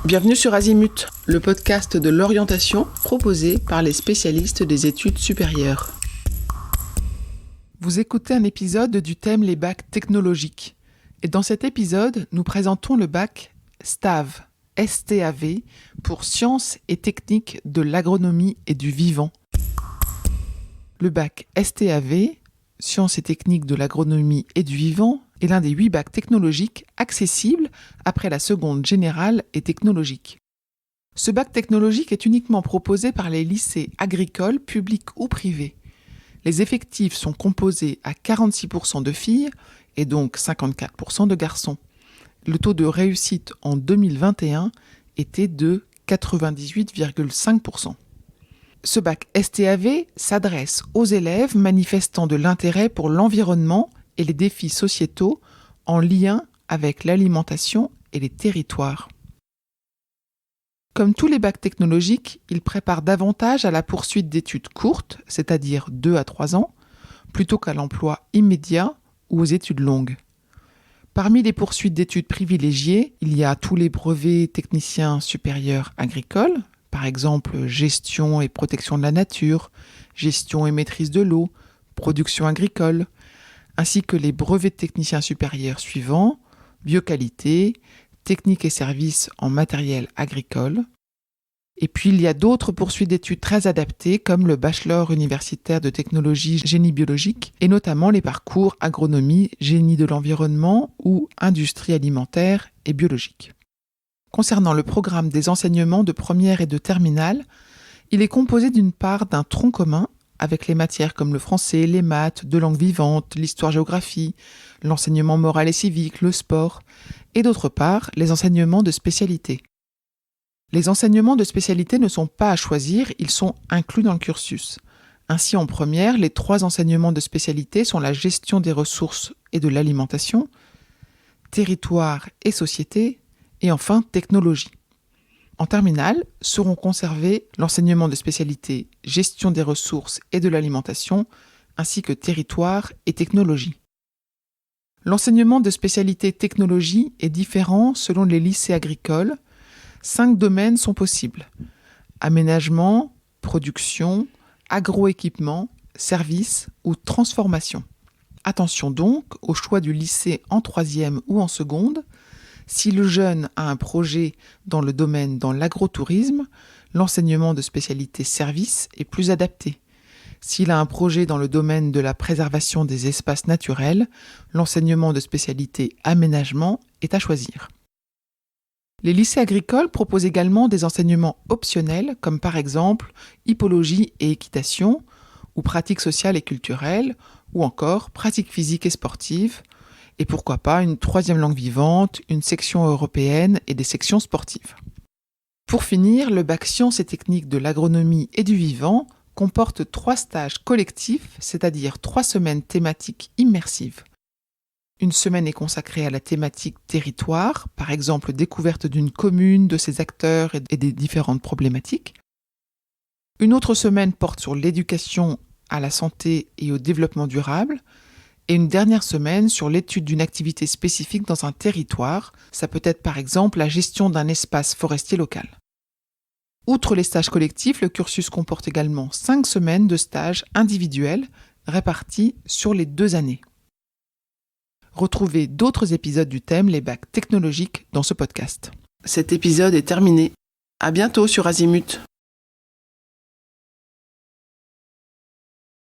Bienvenue sur Azimut, le podcast de l'orientation proposé par les spécialistes des études supérieures. Vous écoutez un épisode du thème les bacs technologiques. Et dans cet épisode, nous présentons le bac STAV, S-T-A-V, pour Sciences et Techniques de l'Agronomie et du Vivant. Le bac STAV, Sciences et Techniques de l'Agronomie et du Vivant, est l'un des 8 bacs technologiques accessibles après la seconde générale et technologique. Ce bac technologique est uniquement proposé par les lycées agricoles, publics ou privés. Les effectifs sont composés à 46% de filles et donc 54% de garçons. Le taux de réussite en 2021 était de 98,5%. Ce bac STAV s'adresse aux élèves manifestant de l'intérêt pour l'environnement et les défis sociétaux en lien avec l'alimentation et les territoires. Comme tous les bacs technologiques, ils préparent davantage à la poursuite d'études courtes, c'est-à-dire 2 à 3 ans, plutôt qu'à l'emploi immédiat ou aux études longues. Parmi les poursuites d'études privilégiées, il y a tous les brevets techniciens supérieurs agricoles, par exemple gestion et protection de la nature, gestion et maîtrise de l'eau, production agricole, ainsi que les brevets de techniciens supérieurs suivants, bioqualité, techniques et services en matériel agricole. Et puis il y a d'autres poursuites d'études très adaptées comme le bachelor universitaire de technologie génie biologique et notamment les parcours agronomie, génie de l'environnement ou industrie alimentaire et biologique. Concernant le programme des enseignements de première et de terminale, il est composé d'une part d'un tronc commun avec les matières comme le français, les maths, de langue vivante, l'histoire-géographie, l'enseignement moral et civique, le sport, et d'autre part, les enseignements de spécialité. Les enseignements de spécialité ne sont pas à choisir, ils sont inclus dans le cursus. Ainsi, en première, les 3 enseignements de spécialité sont la gestion des ressources et de l'alimentation, territoire et société, et enfin technologie. En terminale, seront conservés l'enseignement de spécialité gestion des ressources et de l'alimentation, ainsi que territoire et technologie. L'enseignement de spécialité technologie est différent selon les lycées agricoles. 5 domaines sont possibles: aménagement, production, agroéquipement, services ou transformation. Attention donc au choix du lycée en 3e ou en seconde. Si le jeune a un projet dans le domaine dans l'agrotourisme, l'enseignement de spécialité service est plus adapté. S'il a un projet dans le domaine de la préservation des espaces naturels, l'enseignement de spécialité aménagement est à choisir. Les lycées agricoles proposent également des enseignements optionnels comme par exemple hippologie et équitation, ou pratiques sociales et culturelles, ou encore pratiques physiques et sportives, et pourquoi pas une 3e langue vivante, une section européenne et des sections sportives. Pour finir, le bac Sciences et Techniques de l'Agronomie et du Vivant comporte 3 stages collectifs, c'est-à-dire 3 semaines thématiques immersives. Une semaine est consacrée à la thématique territoire, par exemple découverte d'une commune, de ses acteurs et des différentes problématiques. Une autre semaine porte sur l'éducation à la santé et au développement durable. Et une dernière semaine sur l'étude d'une activité spécifique dans un territoire. Ça peut être par exemple la gestion d'un espace forestier local. Outre les stages collectifs, le cursus comporte également 5 semaines de stages individuels répartis sur les 2 années. Retrouvez d'autres épisodes du thème les bacs technologiques dans ce podcast. Cet épisode est terminé. À bientôt sur Azimut.